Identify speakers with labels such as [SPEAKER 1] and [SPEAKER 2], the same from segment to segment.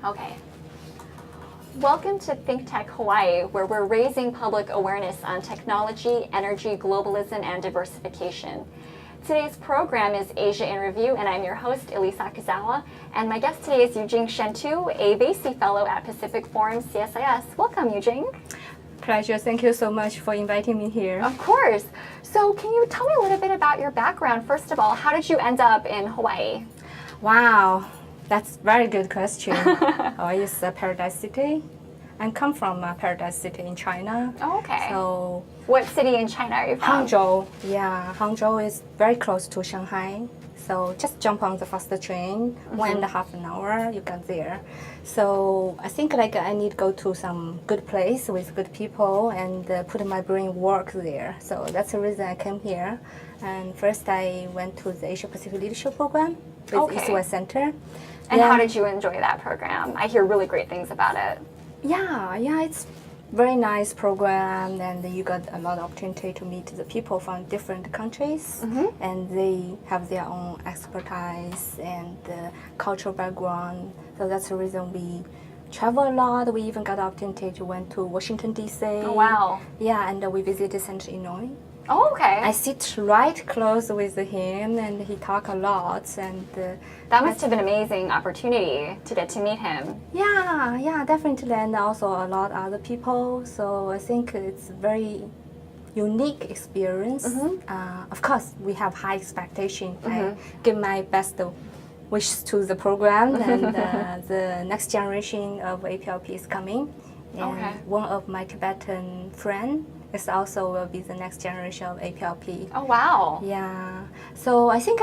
[SPEAKER 1] Okay. Welcome to ThinkTech Hawaii, where we're raising public awareness on technology, energy, globalism, and diversification. Today's program is Asia in Review, and I'm your host, Ellise Akazawa. And my guest today is Yujing Shentu, a Vassey Fellow at Pacific Forum CSIS. Welcome, Yujing.
[SPEAKER 2] Pleasure. Thank you so much for inviting me here.
[SPEAKER 1] Of course. So can you tell me a little bit about your background? First of all, how did you end up in Hawaii?
[SPEAKER 2] Wow, that's a very good question. Hawaii is a paradise city. I come from a paradise city in China.
[SPEAKER 1] Oh, okay.
[SPEAKER 2] So,
[SPEAKER 1] what city in China are you from?
[SPEAKER 2] Hangzhou. Yeah, Hangzhou is very close to Shanghai. So just jump on the faster train, 1.5 hours, you get there. So I think I need to go to some good place with good people and put my brain work there. So that's the reason I came here. And first I went to the Asia Pacific Leadership Program with U.S Center.
[SPEAKER 1] And how did you enjoy that program? I hear really great things about it.
[SPEAKER 2] Yeah, it's very nice program, and you got a lot of opportunity to meet the people from different countries, and they have their own expertise and cultural background. So that's the reason we travel a lot. We even got the opportunity to went to Washington D.C.
[SPEAKER 1] Oh, wow.
[SPEAKER 2] Yeah, and we visited Central Illinois.
[SPEAKER 1] Oh, okay.
[SPEAKER 2] I sit right close with him, and he talk a lot, and
[SPEAKER 1] that must have been an amazing opportunity to get to meet him.
[SPEAKER 2] Yeah, definitely, and also a lot of other people. So I think it's a very unique experience. Of course, we have high expectation. I give my best wishes to the program, and the next generation of APLP is coming. And one of my Tibetan friends is also will be the next generation of APLP.
[SPEAKER 1] Oh, wow.
[SPEAKER 2] Yeah. So I think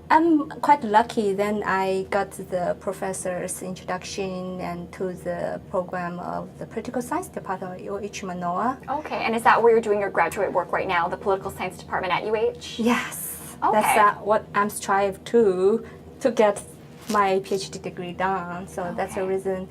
[SPEAKER 2] I'm quite lucky. Then I got the professor's introduction and to the program of the political science department at UH Manoa.
[SPEAKER 1] Okay, and is that where you're doing your graduate work right now, the political science department at UH?
[SPEAKER 2] Yes.
[SPEAKER 1] Okay.
[SPEAKER 2] That's what I'm striving to get my PhD degree done. So that's the reason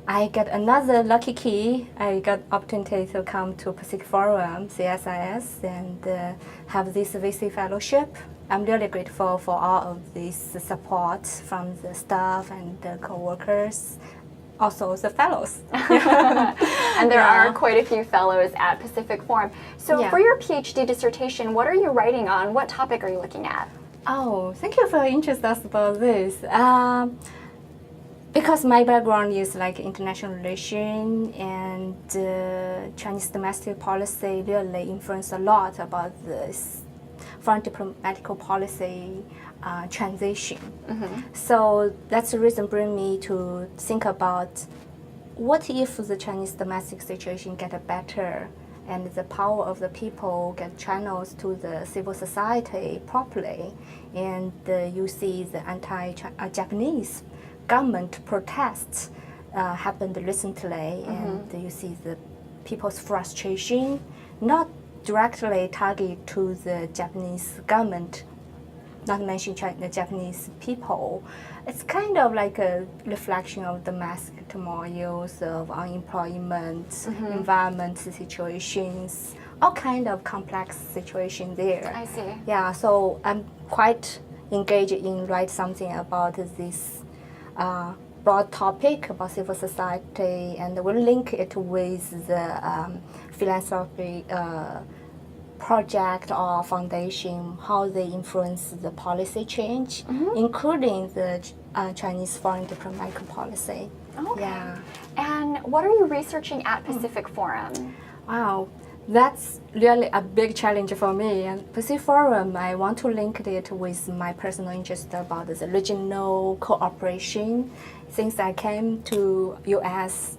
[SPEAKER 2] I got another lucky key. I got opportunity to come to Pacific Forum, CSIS, and have this Vassey fellowship. I'm really grateful for all of this support from the staff and the co-workers, also the fellows.
[SPEAKER 1] And there are quite a few fellows at Pacific Forum. So for your PhD dissertation, what are you writing on? What topic are you looking at?
[SPEAKER 2] Oh, thank you for your interest about this. Because my background is international relations, and Chinese domestic policy really influenced a lot about this foreign diplomatic policy transition. So that's the reason bring me to think about what if the Chinese domestic situation get better and the power of the people get channels to the civil society properly, and you see the anti-Japanese government protests happened recently, and you see the people's frustration, not directly target to the Japanese government, not mention the Japanese people. It's kind of like a reflection of domestic turmoils, of unemployment, environment situations, all kind of complex situation there.
[SPEAKER 1] I see.
[SPEAKER 2] Yeah, so I'm quite engaged in write something about this broad topic about civil society, and we'll link it with the philanthropy project or foundation, how they influence the policy change, including the Chinese foreign diplomatic policy.
[SPEAKER 1] Okay.
[SPEAKER 2] Yeah.
[SPEAKER 1] And what are you researching at Pacific Forum?
[SPEAKER 2] Wow. That's really a big challenge for me. And Pacific Forum, I want to link it with my personal interest about the regional cooperation. Since I came to U.S.,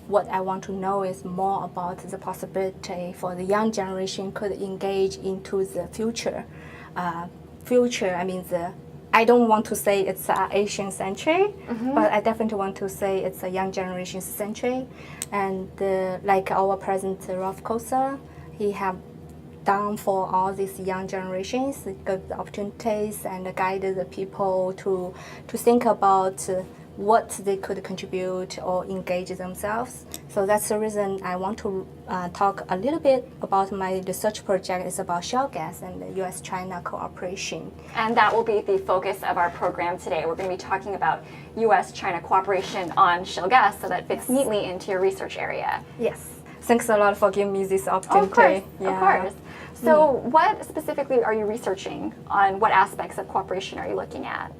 [SPEAKER 2] what I want to know is more about the possibility for the young generation could engage into the future. I don't want to say it's an Asian century, but I definitely want to say it's a young generation century. And like our president, Ralph Kosa, he have done for all these young generations, give the opportunities and guide the people to think about what they could contribute or engage themselves. So that's the reason I want to talk a little bit about my research project. It's about shale gas and the U.S. China cooperation.
[SPEAKER 1] And that will be the focus of our program today. We're going to be talking about U.S. China cooperation on shale gas, so that fits neatly into your research area.
[SPEAKER 2] Yes. Thanks a lot for giving me this opportunity.
[SPEAKER 1] Of course. So what specifically are you researching on? What aspects of cooperation are you looking at?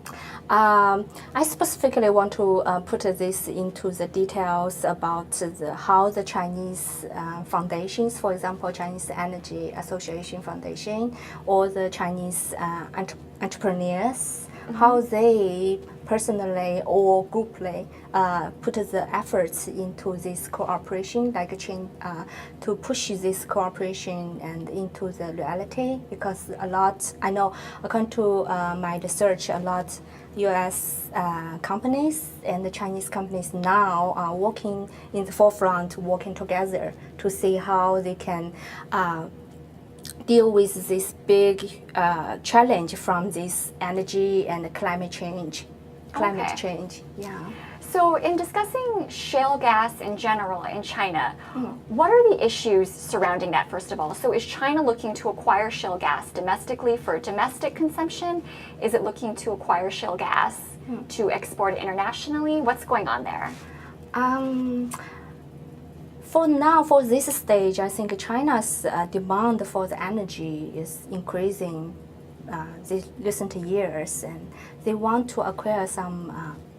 [SPEAKER 2] I specifically want to put this into the details about how the Chinese foundations, for example, Chinese Energy Association Foundation, or the Chinese entrepreneurs, how they personally or grouply put the efforts into this cooperation, like to push this cooperation and into the reality. Because a lot, I know, according to my research, a lot U.S. companies and the Chinese companies now are working in the forefront, working together to see how they can deal with this big challenge from this energy and climate change. Yeah.
[SPEAKER 1] So in discussing shale gas in general in China, what are the issues surrounding that, first of all? So is China looking to acquire shale gas domestically for domestic consumption? Is it looking to acquire shale gas to export it internationally? What's going on there?
[SPEAKER 2] For now, for this stage, I think China's demand for the energy is increasing these recent years, and they want to acquire some,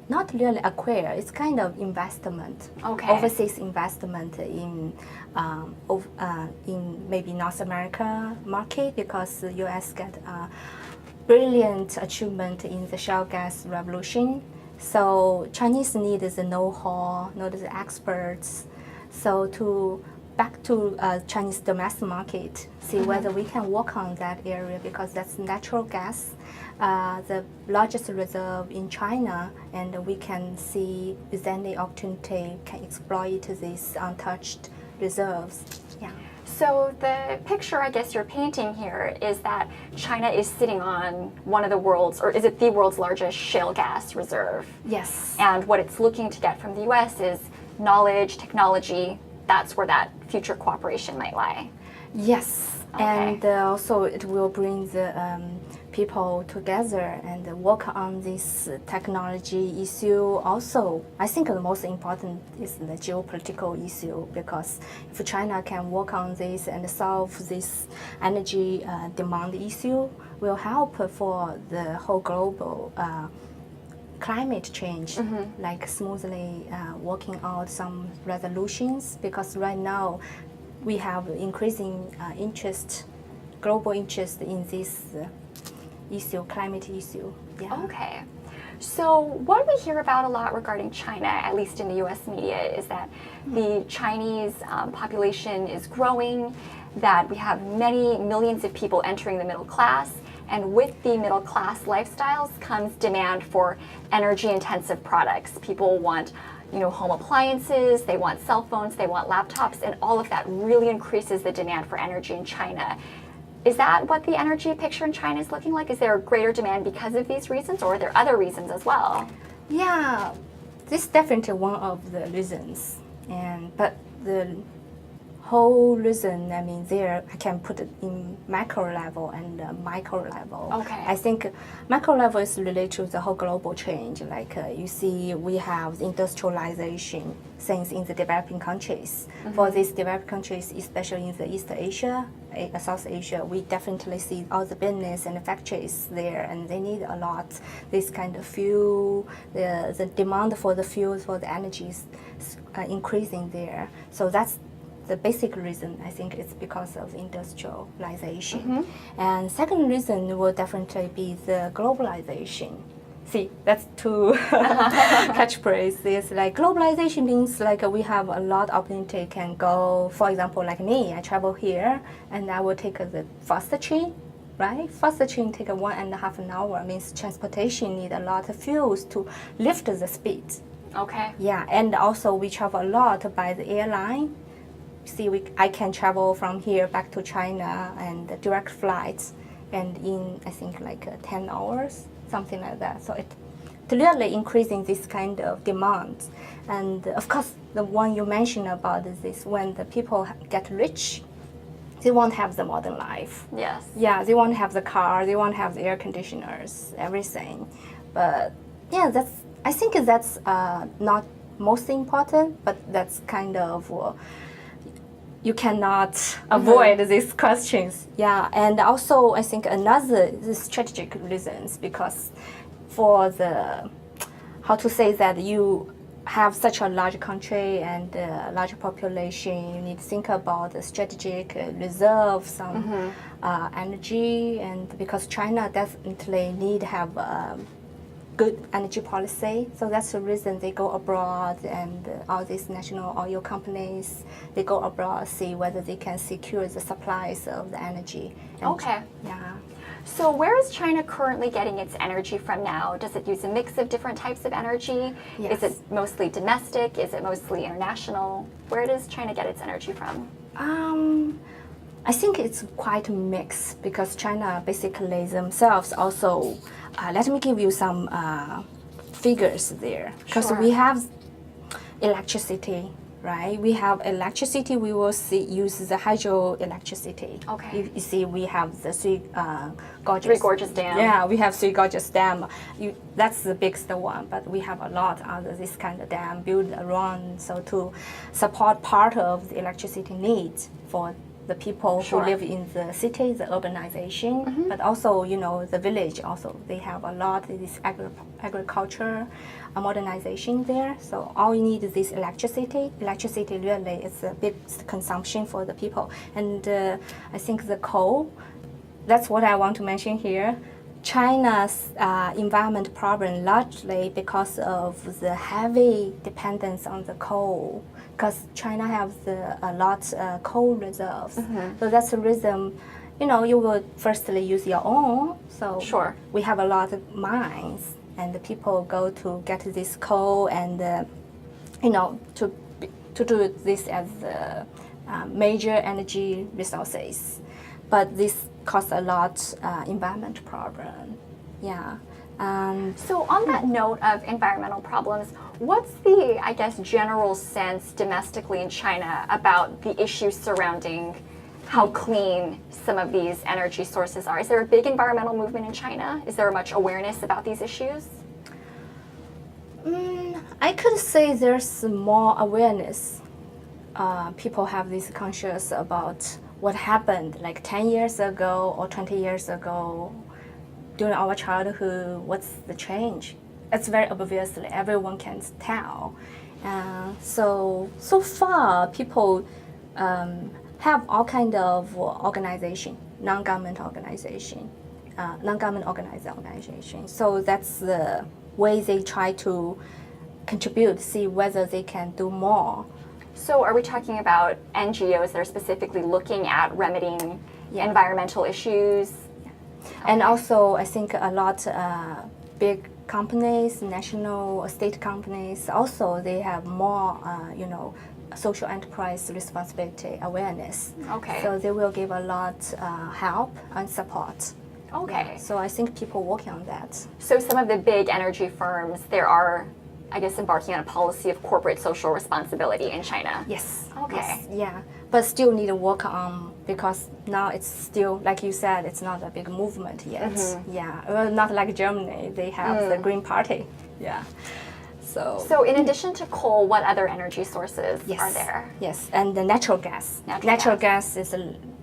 [SPEAKER 2] not really acquire, it's kind of investment, overseas investment in maybe North America market, because the U.S. got a brilliant achievement in the shale gas revolution. So Chinese need the know-how, need the experts. So back to Chinese domestic market, see whether we can work on that area, because that's natural gas, the largest reserve in China, and we can see if any opportunity can exploit these untouched reserves. Yeah.
[SPEAKER 1] So the picture I guess you're painting here is that China is sitting on one of the world's, or is it the world's largest shale gas reserve?
[SPEAKER 2] Yes.
[SPEAKER 1] And what it's looking to get from the U.S. is knowledge, technology. That's where that future cooperation might lie.
[SPEAKER 2] Yes, and also it will bring the people together and work on this technology issue. Also, I think the most important is the geopolitical issue, because if China can work on this and solve this energy demand issue, will help for the whole global climate change, like smoothly working out some resolutions, because right now we have increasing global interest in this issue, climate issue. Yeah.
[SPEAKER 1] Okay. So what we hear about a lot regarding China, at least in the U.S. media, is that the Chinese population is growing, that we have many millions of people entering the middle class, and with the middle class lifestyles comes demand for energy intensive products. People want, home appliances, they want cell phones, they want laptops, and all of that really increases the demand for energy in China. Is that what the energy picture in China is looking like? Is there a greater demand because of these reasons, or are there other reasons as well?
[SPEAKER 2] Yeah, this is definitely one of the reasons, but the whole reason, there I can put it in macro level and micro level.
[SPEAKER 1] Okay.
[SPEAKER 2] I think macro level is related to the whole global change. Like you see, we have industrialization things in the developing countries. For these developed countries, especially in the East Asia, South Asia, we definitely see all the business and factories there, and they need a lot this kind of fuel. The demand for the fuels, for the energy is increasing there. So that's the basic reason. I think it's because of industrialization. And second reason will definitely be the globalization. See, that's two catchphrase. It's like globalization means like we have a lot of opportunity can go. For example, like me, I travel here and I will take the faster train, right? Faster train take 1.5 hours. Means transportation need a lot of fuels to lift the speed.
[SPEAKER 1] Okay.
[SPEAKER 2] Yeah, and also we travel a lot by the airline. See, I can travel from here back to China and direct flights, and in I think like 10 hours, something like that. So it to really increasing this kind of demand. And of course, the one you mentioned about this, when the people get rich, they won't have the modern life.
[SPEAKER 1] Yes.
[SPEAKER 2] Yeah, they won't have the car, they won't have the air conditioners, everything. But yeah, I think that's not most important, but that's kind of you cannot avoid these questions. Yeah, and also I think another the strategic reasons, because for the how to say that you have such a large country and a large population, you need to think about the strategic reserve some energy, and because China definitely need to have good energy policy. So that's the reason they go abroad, and all these national oil companies, they go abroad, see whether they can secure the supplies of the energy. And
[SPEAKER 1] Okay.
[SPEAKER 2] yeah.
[SPEAKER 1] So where is China currently getting its energy from now? Does it use a mix of different types of energy?
[SPEAKER 2] Yes.
[SPEAKER 1] Is it mostly domestic? Is it mostly international? Where does China get its energy from?
[SPEAKER 2] I think it's quite mixed, because China basically themselves also, let me give you some figures there. Because
[SPEAKER 1] Sure.
[SPEAKER 2] we have electricity, right? We have electricity, we will use the hydroelectricity.
[SPEAKER 1] Okay.
[SPEAKER 2] You see, we have the Three Gorges.
[SPEAKER 1] Three Gorges Dam.
[SPEAKER 2] Yeah, we have Three Gorges Dam. That's the biggest one, but we have a lot of this kind of dam built around, so to support part of the electricity needs for the people
[SPEAKER 1] Sure.
[SPEAKER 2] who live in the city, the urbanization, but also, the village also, they have a lot of this agriculture modernization there. So all you need is this electricity. Electricity really is a big consumption for the people. And I think the coal, that's what I want to mention here. China's environment problem largely because of the heavy dependence on the coal, because China has a lot coal reserves. So that's the reason, you would firstly use your own. So
[SPEAKER 1] Sure.
[SPEAKER 2] we have a lot of mines, and the people go to get this coal and, to do this as major energy resources. But this cause a lot environment problem. Yeah.
[SPEAKER 1] So on that note of environmental problems, what's the, I guess, general sense domestically in China about the issues surrounding how clean some of these energy sources are? Is there a big environmental movement in China? Is there much awareness about these issues?
[SPEAKER 2] I could say there's more awareness. People have this conscious about what happened like 10 years ago or 20 years ago during our childhood. What's the change? It's very obviously everyone can tell. So far people have all kind of organization, non-government organization, organized organization. So that's the way they try to contribute, see whether they can do more.
[SPEAKER 1] So are we talking about NGOs that are specifically looking at remedying environmental issues?
[SPEAKER 2] And also, I think a lot big companies, national, state companies, also they have more, social enterprise responsibility awareness.
[SPEAKER 1] Okay.
[SPEAKER 2] So they will give a lot help and support.
[SPEAKER 1] Okay.
[SPEAKER 2] Yeah. So I think people working on that.
[SPEAKER 1] So some of the big energy firms, there are, I guess, embarking on a policy of corporate social responsibility in China.
[SPEAKER 2] Yes.
[SPEAKER 1] Okay.
[SPEAKER 2] Yes, yeah, but still need to work on, because now it's still, like you said, it's not a big movement yet. Yeah, well, not like Germany. They have the Green Party. Yeah.
[SPEAKER 1] So in addition to coal, what other energy sources are there?
[SPEAKER 2] Yes, and the natural gas.
[SPEAKER 1] Natural
[SPEAKER 2] gas is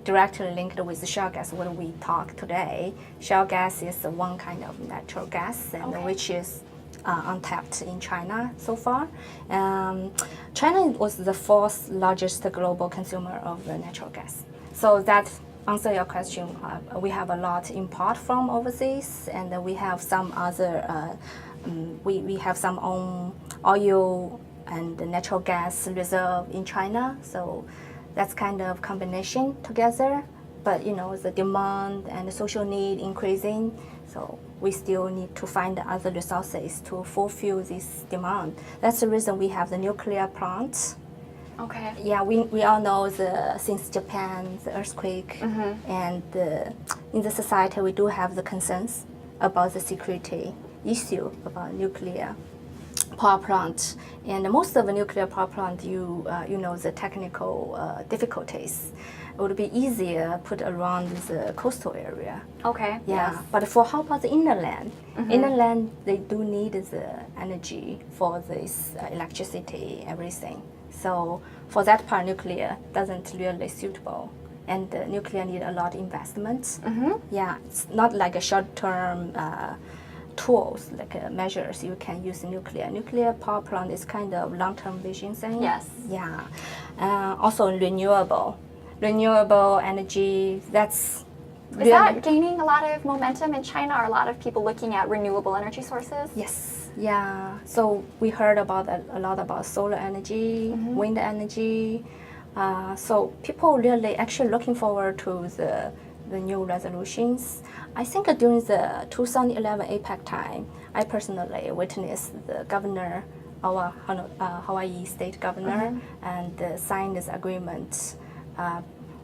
[SPEAKER 2] directly linked with the shale gas, what we talk today. Shale gas is one kind of natural gas, and which is untapped in China so far. China was the fourth largest global consumer of the natural gas. So that answer your question. We have a lot import from overseas, and we have some other. We have some own oil and natural gas reserve in China. So that's kind of combination together. But the demand and the social need increasing. So we still need to find other resources to fulfill this demand. That's the reason we have the nuclear plants.
[SPEAKER 1] Okay.
[SPEAKER 2] Yeah, we all know since Japan, the earthquake, and in the society we do have the concerns about the security. issue about nuclear power plant. And most of the nuclear power plant, you know the technical difficulties. It would be easier put around the coastal area.
[SPEAKER 1] Okay.
[SPEAKER 2] Yeah,
[SPEAKER 1] Yes.
[SPEAKER 2] but for how about the inland? Inland, they do need the energy for this electricity, everything. So for that part, nuclear doesn't really suitable. And nuclear need a lot of investments. Yeah, it's not like a short-term tools, like measures you can use in nuclear. Nuclear power plant is kind of long-term vision thing.
[SPEAKER 1] Yes.
[SPEAKER 2] Yeah. Also renewable energy, that's
[SPEAKER 1] Is that gaining a lot of momentum in China? Are a lot of people looking at renewable energy sources?
[SPEAKER 2] Yes, yeah. So we heard about a lot about solar energy, wind energy. So people really actually looking forward to the new resolutions. I think during the 2011 APEC time, I personally witnessed the governor, our Hawaii state governor, and signed this agreement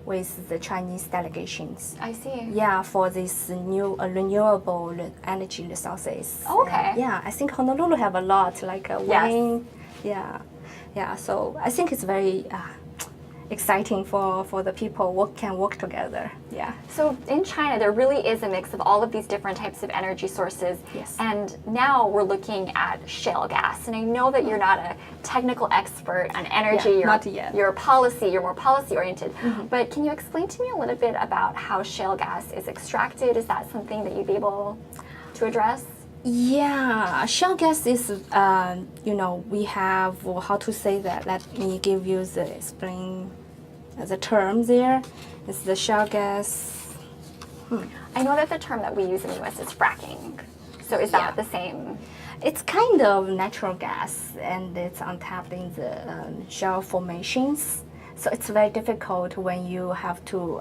[SPEAKER 2] with the Chinese delegations.
[SPEAKER 1] I see.
[SPEAKER 2] Yeah, for this new renewable energy resources.
[SPEAKER 1] Okay.
[SPEAKER 2] Yeah, I think Honolulu have a lot, like wind. Yeah. So I think it's very exciting for the people who can work together. Yeah.
[SPEAKER 1] So in China, there really is a mix of all of these different types of energy sources.
[SPEAKER 2] Yes.
[SPEAKER 1] And now we're looking at shale gas. And I know that you're not a technical expert on energy.
[SPEAKER 2] Yeah, not yet.
[SPEAKER 1] You're more policy oriented. But can you explain to me a little bit about how shale gas is extracted? Is that something that you'd be able to address?
[SPEAKER 2] Yeah, shale gas is, we have, how to say that, let me give you the term there. It's the shale gas.
[SPEAKER 1] I know that the term that we use in the U.S. is fracking. So is that the same?
[SPEAKER 2] It's kind of natural gas, and it's untapped in the shale formations. So it's very difficult when you have to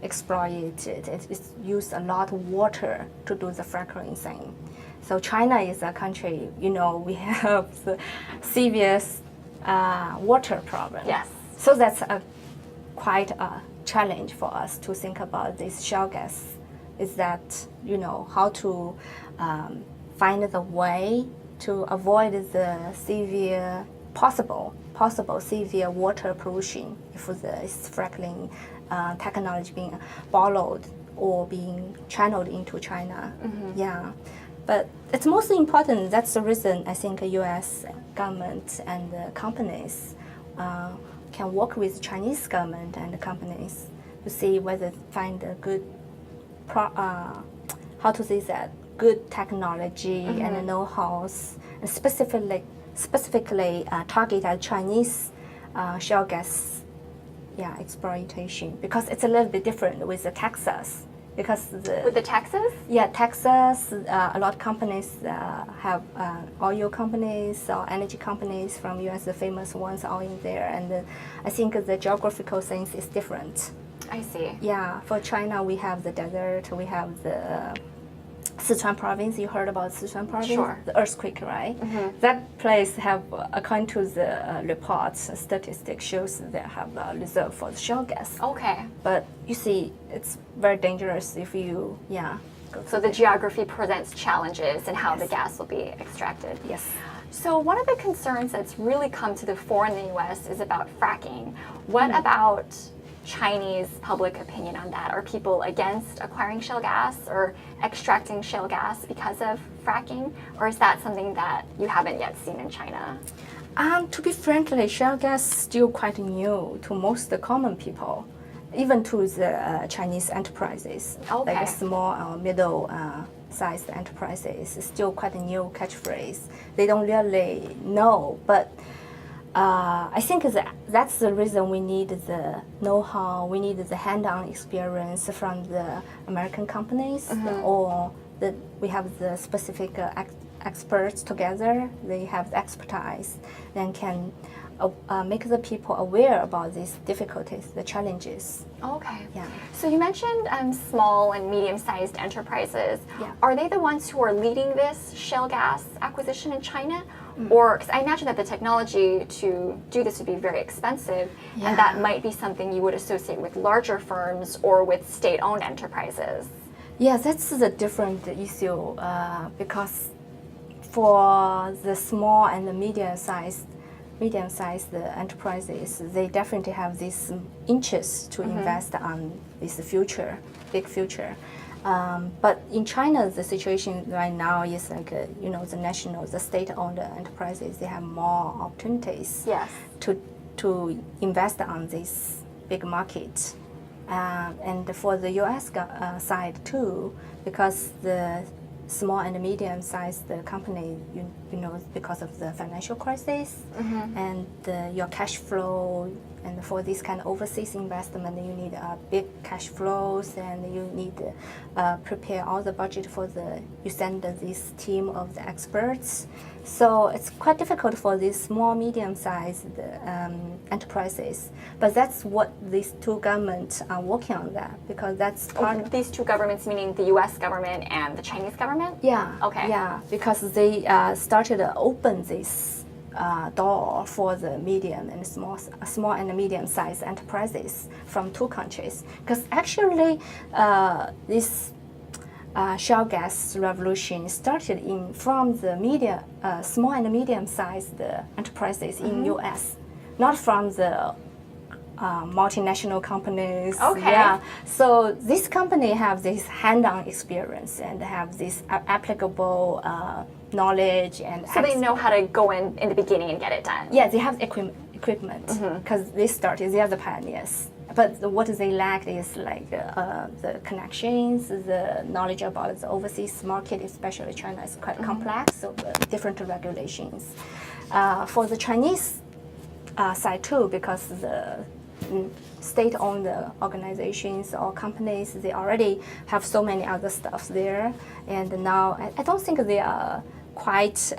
[SPEAKER 2] exploit it. It's used a lot of water to do the fracking thing. So China is a country, we have the serious water problem.
[SPEAKER 1] Yes.
[SPEAKER 2] So that's quite a challenge for us to think about this shale gas. Is that, how to find the way to avoid the possible severe water pollution if this fracking technology being borrowed or being channeled into China. Yeah, but it's mostly important. That's the reason I think U.S. government and companies can work with Chinese government and companies to see whether find a good, good technology and know-hows, and specifically target at Chinese shale gas exploitation, because it's a little bit different with the Texas. Because
[SPEAKER 1] with the taxes?
[SPEAKER 2] Yeah, Texas, a lot of companies have oil companies or energy companies from U.S. The famous ones are in there, and I think the geographical things is different.
[SPEAKER 1] I see.
[SPEAKER 2] Yeah, for China we have the desert, we have the Sichuan province. You heard about Sichuan province?
[SPEAKER 1] Sure.
[SPEAKER 2] The earthquake, right? That place have, according to the reports, statistics shows they have a reserve for the shale gas.
[SPEAKER 1] Okay.
[SPEAKER 2] But you see, it's very dangerous if you, go
[SPEAKER 1] So the geography presents challenges in how the gas will be extracted.
[SPEAKER 2] Yes.
[SPEAKER 1] So one of the concerns that's really come to the fore in the U.S. is about fracking. What about Chinese public opinion on that? Are people against acquiring shale gas or extracting shale gas because of fracking? Or is that something that you haven't yet seen in China?
[SPEAKER 2] To be frankly, shale gas is still quite new to most common people, even to the Chinese enterprises.
[SPEAKER 1] Okay.
[SPEAKER 2] Like small or middle-sized enterprises. It's still quite a new catchphrase. They don't really know, but I think that's the reason we need the know-how, we need the hand-on experience from the American companies, or we have the specific experts together. They have the expertise, then can make the people aware about these difficulties, the challenges.
[SPEAKER 1] Okay.
[SPEAKER 2] Yeah.
[SPEAKER 1] So you mentioned small and medium-sized enterprises.
[SPEAKER 2] Yeah.
[SPEAKER 1] Are they the ones who are leading this shale gas acquisition in China? Or, because I imagine that the technology to do this would be very expensive, and that might be something you would associate with larger firms or with state-owned enterprises.
[SPEAKER 2] Yeah, that's the different issue because for the small and the medium-sized enterprises, they definitely have this interest to invest on this future, big future. But in China, the situation right now is like, the state-owned enterprises, they have more opportunities to invest on this big market. And for the U.S. Side too, because the small and medium-sized company, because of the financial crisis and your cash flow, and for this kind of overseas investment, you need big cash flows, and you need to prepare all the budget you send this team of the experts. So it's quite difficult for these small, medium-sized enterprises. But that's what these two governments are working on that, because that's part of
[SPEAKER 1] these two governments, meaning the U.S. government and the Chinese government?
[SPEAKER 2] Yeah.
[SPEAKER 1] Okay.
[SPEAKER 2] Yeah, because they started to open this door for the medium and small and medium-sized enterprises from two countries. Because actually, this shale gas revolution started from the small and medium-sized enterprises in U.S., not from the multinational companies.
[SPEAKER 1] Okay.
[SPEAKER 2] Yeah. So this company have this hand-on experience and have this applicable knowledge and.
[SPEAKER 1] So they know how to go in the beginning and get it done.
[SPEAKER 2] Yeah, they have equipment because they are the pioneers. But what they lack is like the connections, the knowledge about the overseas market, especially China is quite complex, so different regulations. For the Chinese side too, because the state-owned organizations or companies, they already have so many other stuff there, and now I don't think they are quite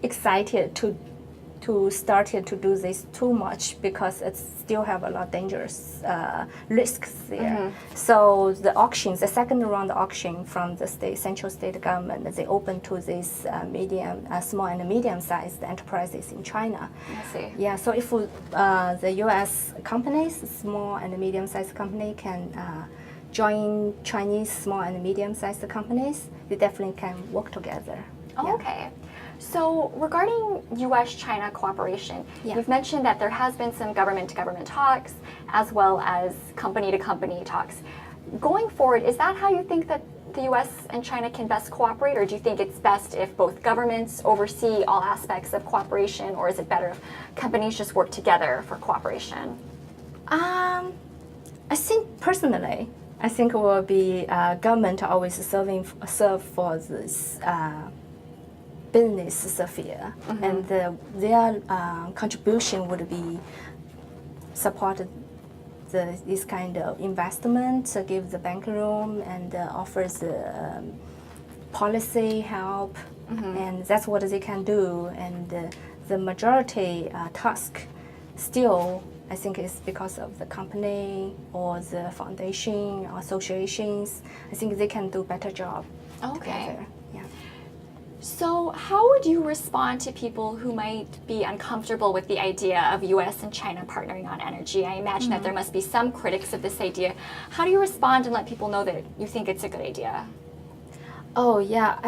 [SPEAKER 2] excited to start to do this too much, because it still have a lot of dangerous risks there. So the second round auction from the central state government, they open to these small and medium-sized enterprises in China.
[SPEAKER 1] I see.
[SPEAKER 2] Yeah, so if the U.S. companies, small and medium-sized company, can join Chinese small and medium-sized companies, they definitely can work together.
[SPEAKER 1] Oh,
[SPEAKER 2] yeah.
[SPEAKER 1] Okay. So regarding U.S. China cooperation, you've mentioned that there has been some government-to-government talks as well as company-to-company talks. Going forward, is that how you think that the U.S. and China can best cooperate, or do you think it's best if both governments oversee all aspects of cooperation, or is it better if companies just work together for cooperation?
[SPEAKER 2] I think personally, it will be government always serve for this business sphere, and their contribution would be support this kind of investment, give the bank room, and offers the policy help, and that's what they can do. And the majority task still, I think, is because of the company or the foundation or associations. I think they can do better job together. Yeah.
[SPEAKER 1] So how would you respond to people who might be uncomfortable with the idea of U.S. and China partnering on energy? I imagine that there must be some critics of this idea. How do you respond and let people know that you think it's a good idea?
[SPEAKER 2] Oh, yeah.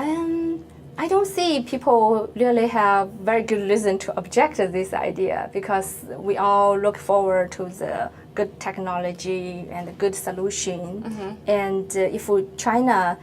[SPEAKER 2] I don't see people really have very good reason to object to this idea, because we all look forward to the good technology and a good solution. And if China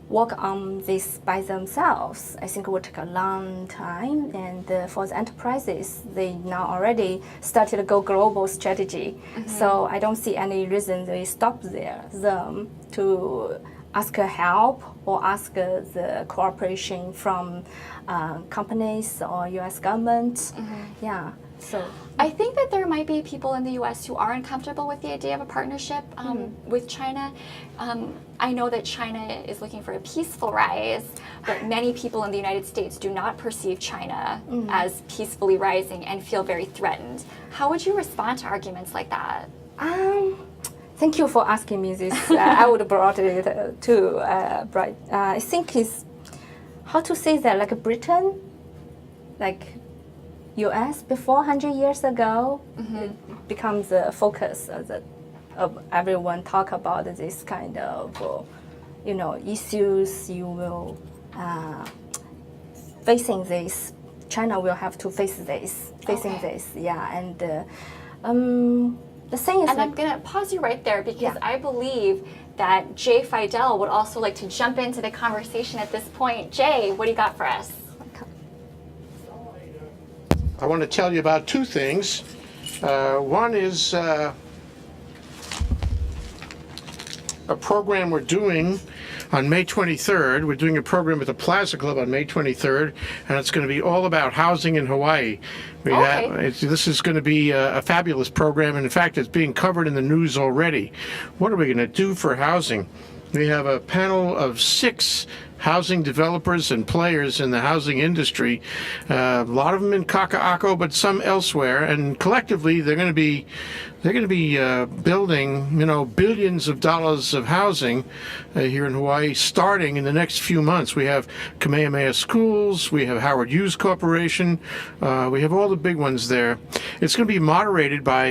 [SPEAKER 2] work on this by themselves, I think it will take a long time. And for the enterprises, they now already started to go global strategy. So I don't see any reason they stop them to ask help or ask the cooperation from companies or U.S. government. Yeah. So
[SPEAKER 1] I think that there might be people in the U.S. who are uncomfortable with the idea of a partnership with China. I know that China is looking for a peaceful rise, but many people in the United States do not perceive China as peacefully rising and feel very threatened. How would you respond to arguments like that?
[SPEAKER 2] Thank you for asking me this. I would have brought it too. I think it's, how to say that, like Britain, like U.S. before 100 years ago, it becomes the focus of the of everyone talk about this kind of, issues, you will facing this. China will have to face this, yeah, and the thing is.
[SPEAKER 1] And I'm gonna pause you right there because I believe that Jay Fidel would also like to jump into the conversation at this point. Jay, what do you got for us?
[SPEAKER 3] I want to tell you about two things. One is a program we're doing on May 23rd. We're doing a program at the Plaza Club on May 23rd, and it's going to be all about housing in Hawaii. This is going to be a fabulous program, and in fact, it's being covered in the news already. What are we going to do for housing? We have a panel of 6 housing developers and players in the housing industry, a lot of them in Kaka'ako, but some elsewhere, and collectively they're going to be building, billions of dollars of housing here in Hawaii starting in the next few months. We have Kamehameha Schools, we have Howard Hughes Corporation, we have all the big ones there. It's going to be moderated by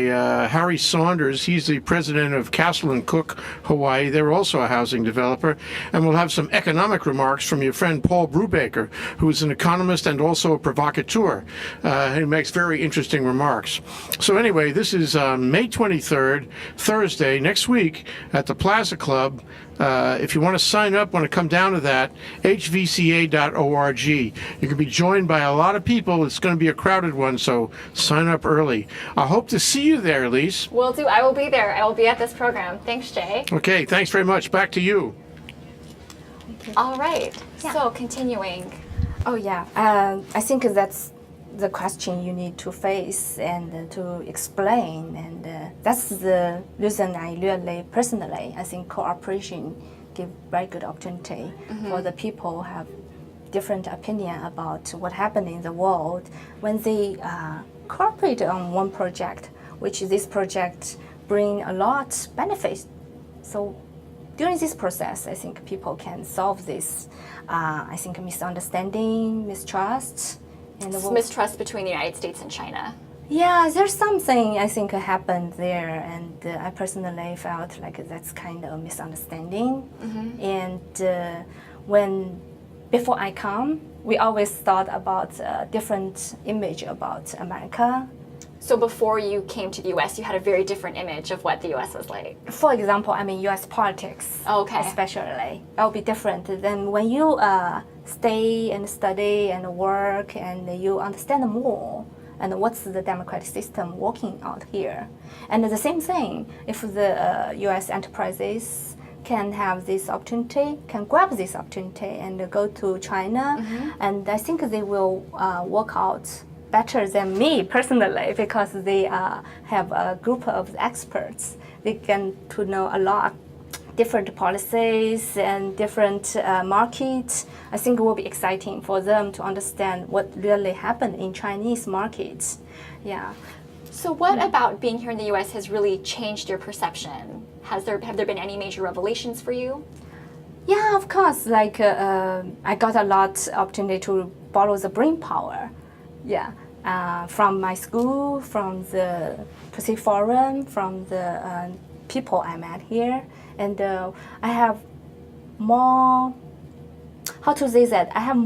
[SPEAKER 3] Harry Saunders. He's the president of Castle and Cook Hawaii. They're also a housing developer. And we'll have some economic remarks from your friend Paul Brubaker, who is an economist and also a provocateur. He makes very interesting remarks. So anyway, this is May 23rd, Thursday, next week at the Plaza Club. If you want to sign up, want to come down to that, hvca.org. You can be joined by a lot of people. It's going to be a crowded one, so sign up early. I hope to see you there, Ellise.
[SPEAKER 1] Will do. I will be there. I will be at this program. Thanks, Jay.
[SPEAKER 3] Okay, thanks very much. Back to you.
[SPEAKER 1] All right. So continuing.
[SPEAKER 2] Oh yeah, I think that's the question you need to face and to explain, and that's the reason I really personally I think cooperation give very good opportunity for the people who have different opinion about what happened in the world when they cooperate on one project, which this project bring a lot benefits. So during this process, I think people can solve this, I think, misunderstanding, mistrust. And
[SPEAKER 1] mistrust between the United States and China.
[SPEAKER 2] Yeah, there's something I think happened there, and I personally felt like that's kind of misunderstanding. And before I come, we always thought about a different image about America.
[SPEAKER 1] So before you came to the U.S., you had a very different image of what the U.S. was like.
[SPEAKER 2] For example, U.S. politics, especially, it'll be different than when you stay and study and work and you understand more and what's the democratic system working out here. And the same thing, if the U.S. enterprises can have this opportunity, can grab this opportunity and go to China, and I think they will work out better than me personally, because they have a group of experts. They get to know a lot different policies and different markets. I think it will be exciting for them to understand what really happened in Chinese markets. Yeah.
[SPEAKER 1] So what about being here in the U.S. has really changed your perception? Have there been any major revelations for you?
[SPEAKER 2] Yeah, of course. I got a lot opportunity to follow the brain power. Yeah, from my school, from the Pacific Forum, from the people I met here, and I have more. How to say that? I have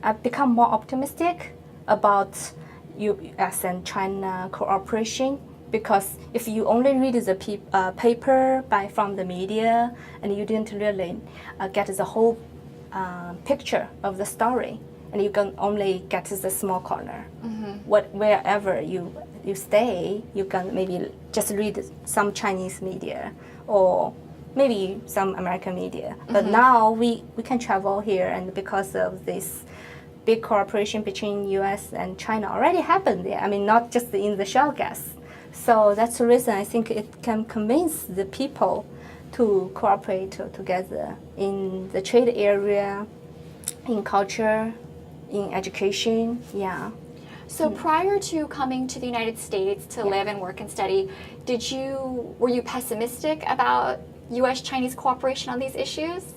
[SPEAKER 2] I've become more optimistic about U.S. and China cooperation, because if you only read the paper from the media and you didn't really get the whole picture of the story, and you can only get the small corner. Wherever you stay, you can maybe just read some Chinese media or maybe some American media. But now we can travel here, and because of this big cooperation between U.S. and China already happened there. Not just in the shale gas. So that's the reason I think it can convince the people to cooperate together in the trade area, in culture, in education. Yeah.
[SPEAKER 1] So prior to coming to the United States to live and work and study, were you pessimistic about U.S.-Chinese cooperation on these issues?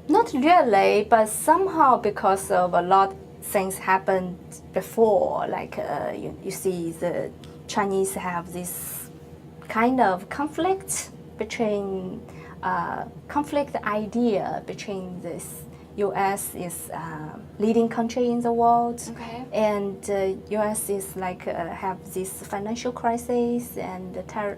[SPEAKER 2] Not really, but somehow because of a lot of things happened before, like you see the Chinese have this kind of conflict idea between this U.S. is leading country in the world,
[SPEAKER 1] Okay.
[SPEAKER 2] and U.S. is like have this financial crisis and the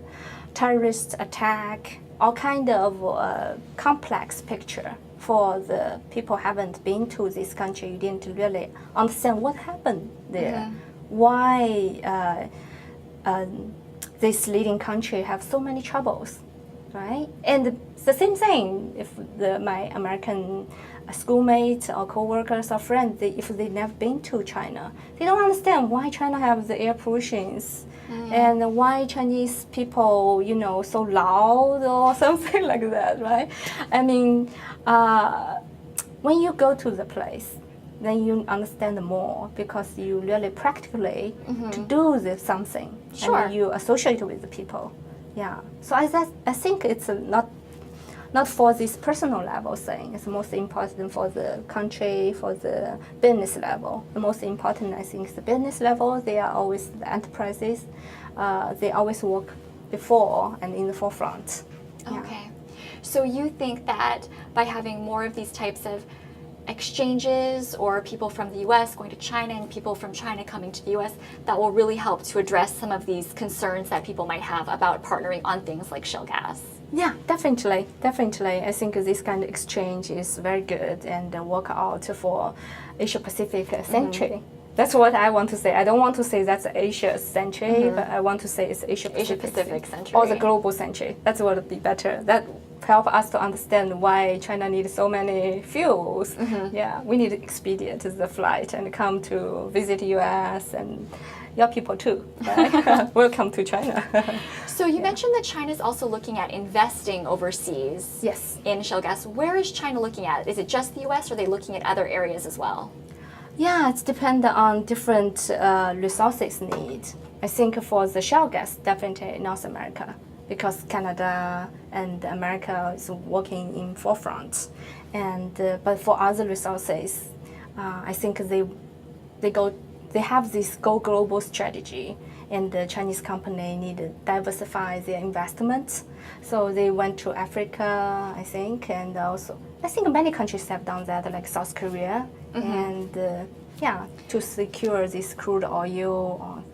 [SPEAKER 2] terrorist attack, all kind of complex picture. For the people haven't been to this country, you didn't really understand what happened there, why this leading country have so many troubles, right? And the same thing if my American schoolmates or co-workers or friends, if they never been to China, they don't understand why China have the air pollutions and why Chinese people, so loud or something like that, right? I mean, when you go to the place, then you understand more because you really practically to do this something.
[SPEAKER 1] Sure.
[SPEAKER 2] And you associate with the people. Yeah. So I think it's not for this personal level thing. It's most important for the country, for the business level. The most important, I think, is the business level. They are always the enterprises. They always work before and in the forefront. Yeah.
[SPEAKER 1] Okay. So you think that by having more of these types of exchanges or people from the U.S. going to China and people from China coming to the U.S., that will really help to address some of these concerns that people might have about partnering on things like shale gas?
[SPEAKER 2] Yeah, definitely. I think this kind of exchange is very good and work out for Asia Pacific century. That's what I want to say. I don't want to say that's Asia century, but I want to say it's Asia Pacific
[SPEAKER 1] century.
[SPEAKER 2] or the global century. That's what would be better. That help us to understand why China needs so many fuels. Yeah, we need to expedite the flight and come to visit US and your people too. Right? Welcome to China.
[SPEAKER 1] So you mentioned that China is also looking at investing overseas
[SPEAKER 2] Yes.
[SPEAKER 1] in shale gas. Where is China looking at? Is it just the U.S. or are they looking at other areas as well?
[SPEAKER 2] Yeah, it's depend on different resources need. I think for the shale gas, definitely North America, because Canada and America is working in forefront. And but for other resources, I think they have this go global strategy, and the Chinese company need to diversify their investments. So they went to Africa, I think, and also I think many countries have done that, like South Korea, and to secure this crude oil.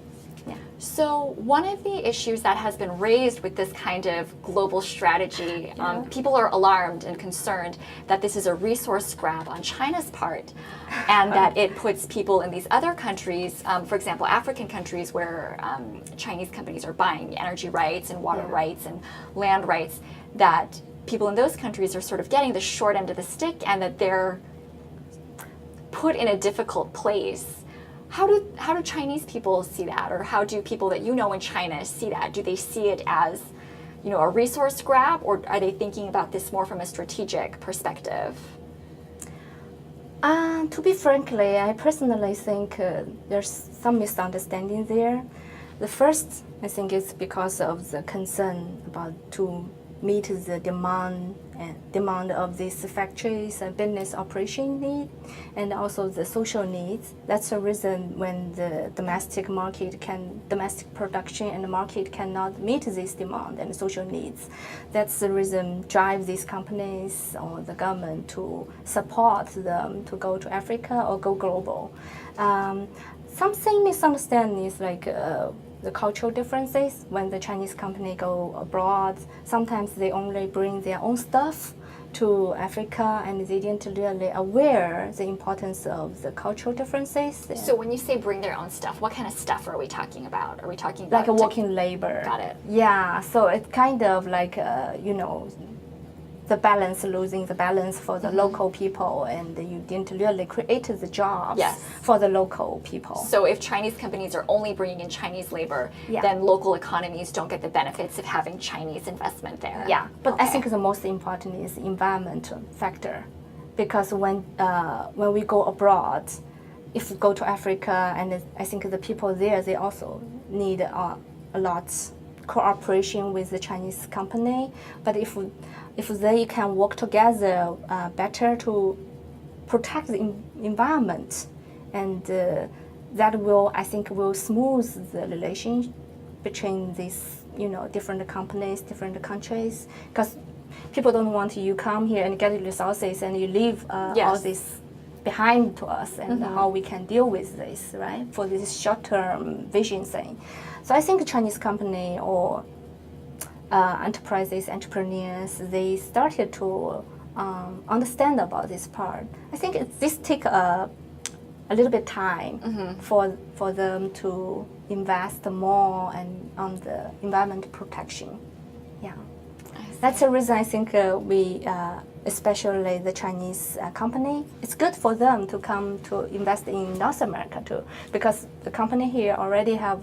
[SPEAKER 1] So one of the issues that has been raised with this kind of global strategy, people are alarmed and concerned that this is a resource grab on China's part and that it puts people in these other countries, for example, African countries where Chinese companies are buying energy rights and water rights and land rights, that people in those countries are sort of getting the short end of the stick and that they're put in a difficult place. How do Chinese people see that, or how do people that you know in China see that? Do they see it as, a resource grab, or are they thinking about this more from a strategic perspective?
[SPEAKER 2] To be frankly, I personally think there's some misunderstanding there. The first, I think, is because of the concern about to meet the demand of these factories and business operation need, and also the social needs. That's the reason when the domestic production and the market cannot meet this demand and social needs. That's the reason drive these companies or the government to support them to go to Africa or go global. Something misunderstanding is like the cultural differences. When the Chinese company go abroad, sometimes they only bring their own stuff to Africa and they didn't really aware the importance of the cultural differences.
[SPEAKER 1] So when you say bring their own stuff, what kind of stuff are we talking about? Are we talking about
[SPEAKER 2] like a working labor?
[SPEAKER 1] Got it.
[SPEAKER 2] Yeah, so it's kind of like losing the balance for the local people, and you didn't really create the jobs for the local people.
[SPEAKER 1] So if Chinese companies are only bringing in Chinese labor, then local economies don't get the benefits of having Chinese investment there.
[SPEAKER 2] Yeah, but I think the most important is the environmental factor, because when we go abroad, if we go to Africa, and I think the people there, they also need a lot cooperation with the Chinese company. But if they can work together better to protect the environment, and that will, I think, will smooth the between these, different companies, different countries, because people don't want you come here and get resources and you leave all this behind to us, and how we can deal with this, right? For this short-term vision thing. So I think Chinese company or enterprises, entrepreneurs, they started to understand about this part. I think this take a little bit time for them to invest more and on the environment protection. Yeah, that's the reason I think we, especially the Chinese company, it's good for them to come to invest in North America too, because the company here already have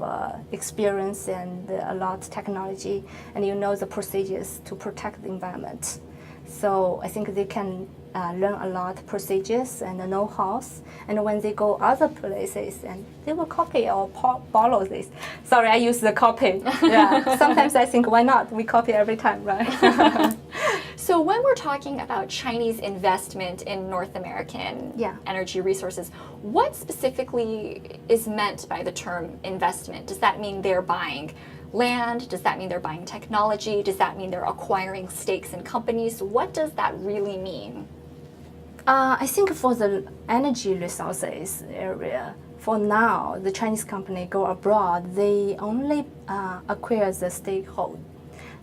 [SPEAKER 2] experience and a lot of technology, and the procedures to protect the environment. So I think they can learn a lot procedures and know-hows, and when they go other places, and they will copy or follow this. Sorry, I use the copy. Yeah. Sometimes I think, why not? We copy every time, right?
[SPEAKER 1] So when we're talking about Chinese investment in North American energy resources, what specifically is meant by the term investment? Does that mean they're buying land? Does that mean they're buying technology? Does that mean they're acquiring stakes in companies? What does that really mean?
[SPEAKER 2] I think for the energy resources area, for now, the Chinese company go abroad, they only acquire the stakehold.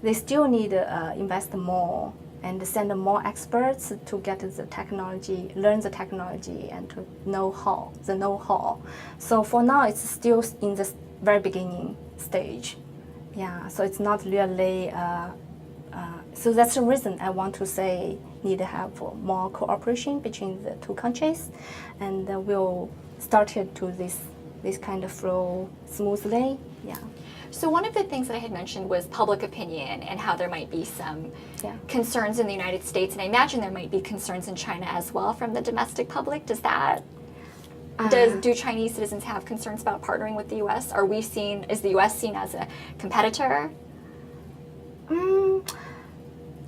[SPEAKER 2] They still need to invest more and send more experts to get the technology, learn the technology, and to know the know-how. So for now, it's still in the very beginning stage. Yeah, so it's not really. So that's the reason I want to say need to have more cooperation between the two countries, and we'll start to this kind of flow smoothly. Yeah.
[SPEAKER 1] So one of the things that I had mentioned was public opinion and how there might be some concerns in the United States, and I imagine there might be concerns in China as well from the domestic public. Does that? Do Chinese citizens have concerns about partnering with the U.S.? Is the U.S. seen as a competitor?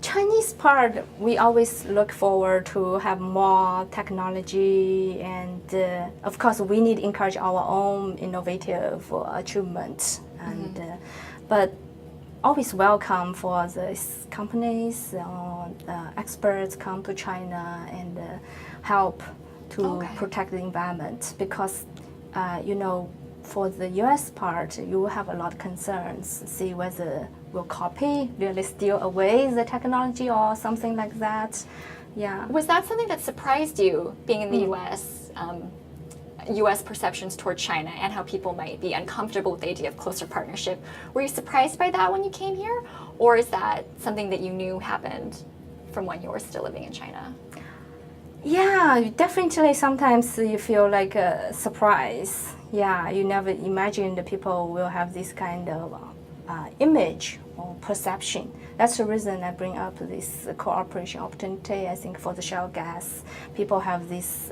[SPEAKER 2] Chinese part, we always look forward to have more technology, and of course we need to encourage our own innovative achievements. And but always welcome for these companies, experts come to China and help to protect the environment, because for the U.S. part, you have a lot of concerns. See whether we'll copy, really steal away the technology or something like that. Yeah.
[SPEAKER 1] Was that something that surprised you, being in the U.S., U.S. perceptions toward China and how people might be uncomfortable with the idea of closer partnership? Were you surprised by that when you came here? Or is that something that you knew happened from when you were still living in China?
[SPEAKER 2] Yeah, definitely sometimes you feel like a surprise. Yeah, you never imagined the people will have this kind of image or perception. That's the reason I bring up this cooperation opportunity. I think for the shale gas, people have this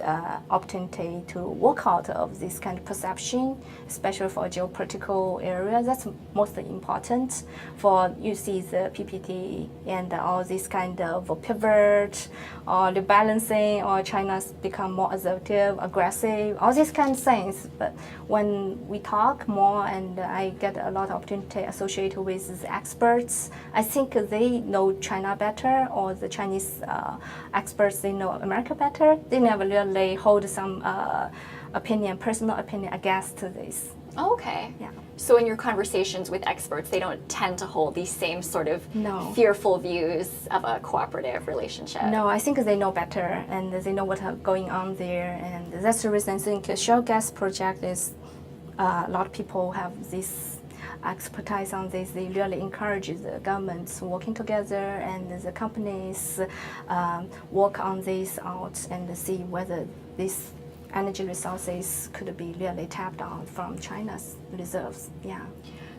[SPEAKER 2] opportunity to work out of this kind of perception, especially for a geopolitical area. That's most important. For you see the PPT and all this kind of pivot or rebalancing, or China's become more assertive, aggressive, all these kind of things. But when we talk more, and I get a lot of opportunity associated with the experts, I think they know China better, or the Chinese experts, they know America better. They never really hold some personal opinion against this.
[SPEAKER 1] Oh, okay.
[SPEAKER 2] Yeah.
[SPEAKER 1] So in your conversations with experts, they don't tend to hold these same sort of fearful views of a cooperative relationship?
[SPEAKER 2] No, I think they know better, and they know what's going on there, and that's the reason I think the shale gas project is a lot of people have this expertise on this. They really encourage the governments working together and the companies work on this out and see whether these energy resources could be really tapped on from China's reserves. Yeah.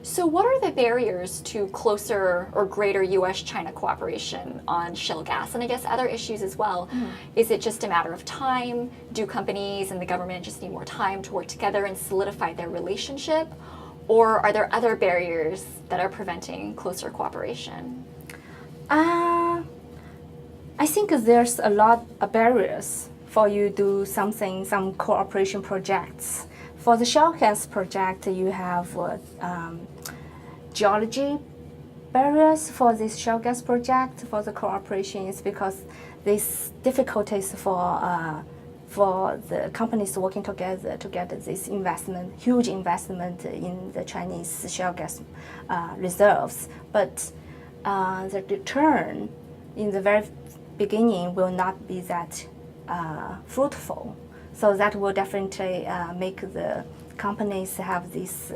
[SPEAKER 1] So what are the barriers to closer or greater U.S.-China cooperation on shale gas, and I guess other issues as well? Is it just a matter of time? Do companies and the government just need more time to work together and solidify their relationship? Or are there other barriers that are preventing closer cooperation?
[SPEAKER 2] I think there's a lot of barriers for you to do some cooperation projects. For the shale gas project, you have geology barriers for this shale gas project for the cooperation is because these difficulties for the companies working together to get this investment, huge investment in the Chinese shale gas reserves. But the return in the very beginning will not be that fruitful. So that will definitely make the companies have these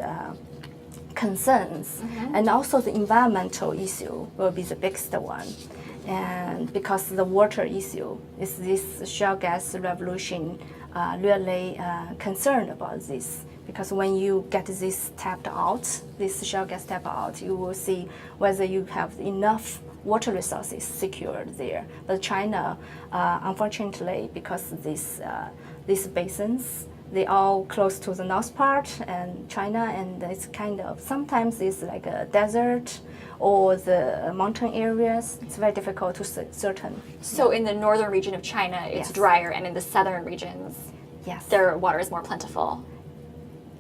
[SPEAKER 2] concerns. And also the environmental issue will be the biggest one. And because the water issue is this shale gas revolution really concerned about this. Because when you get this tapped out, this shale gas tapped out, you will see whether you have enough water resources secured there. But China, unfortunately, because these basins, they all close to the north part and China, and it's kind of, sometimes it's like a desert or the mountain areas. It's very difficult to certain.
[SPEAKER 1] So in the northern region of China, it's
[SPEAKER 2] Yes.
[SPEAKER 1] drier, and in the southern regions,
[SPEAKER 2] Yes.
[SPEAKER 1] their water is more plentiful.